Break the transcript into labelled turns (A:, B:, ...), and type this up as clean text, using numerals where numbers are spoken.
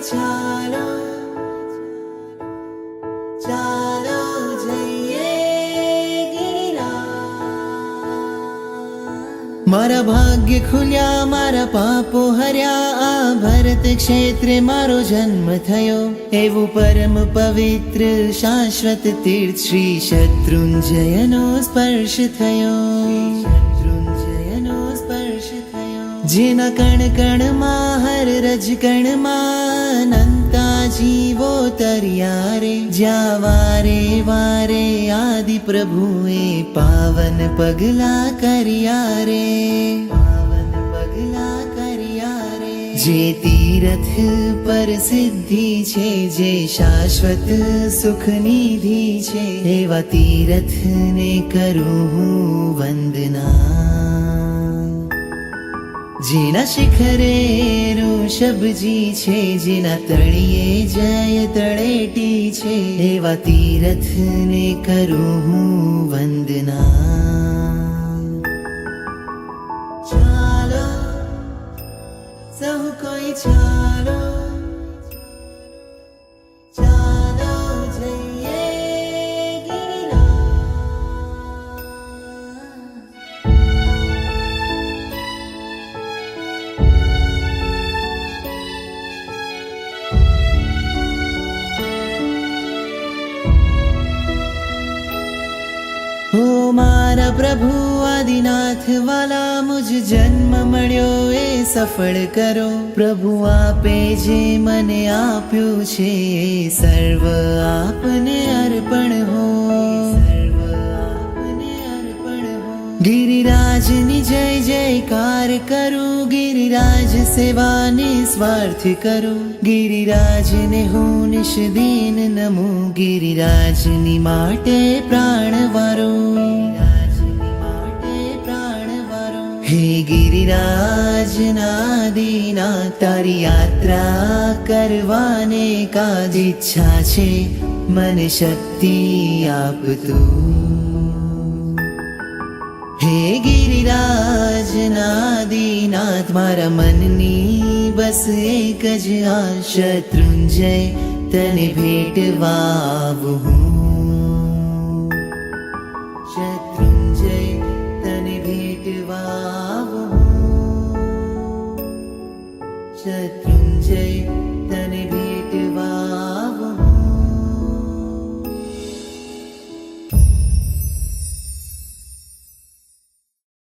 A: ચાલો ચાલો જઈએ ગિરિરાજ। મારા ભાગ્ય ખુલ્યા, મારા પાપો હર્યા, આ ભરત ક્ષેત્રે મારો જન્મ થયો। એવું પરમ પવિત્ર શાશ્વત તીર્થ શ્રી શત્રુંજયનો સ્પર્શ થયો। જેના કણ કણમાં હર રજ કણમાં અનંતા જીવો તર્યા રે। જ્યાં વારે વારે આદિ પ્રભુએ પાવન પગલા કર્યા રે, પાવન પગલા કર્યા રે। જે તીરથ પર સિદ્ધિ છે, જે શાશ્વત સુખ નિધિ છે, એવા તીરથને કરું હું વંદના। જેના શિખરે ઋષભજી છે, જેના તળિયે જય તળેટી છે, એવા તીરથને કરું હું વંદના। ચાલો સહુ કોઈ ચાલો ચાલો જઈએ હો મારા પ્રભુ આદિનાથ વાલા, મુજ જન્મ મળ્યો એ સફળ કરો। પ્રભુ આપે જે મને આપ્યું છે, એ સર્વ આપને અર્પણ હો, સર્વ આપને અર્પણ હો। ગિરિરાજની જય જયકાર કરું, ગિરિરાજ સેવા નિસ્વાર્થ કરું। ગિરિરાજને હું નિષ્દીન નમું, ગિરિરાજની માટે પ્રાણ વારું। હે ગિરિરાજના દીના, તારી યાત્રા કરવાને કાજ ઈચ્છા છે, મને શક્તિ આપ તું। હે ગિરિરાજના દીનાથ, મારા મનની બસ એક જ આ શત્રુંજય તને ભેટવા આવું હું। શત્રુંજય તને ભેટવા આવું હું।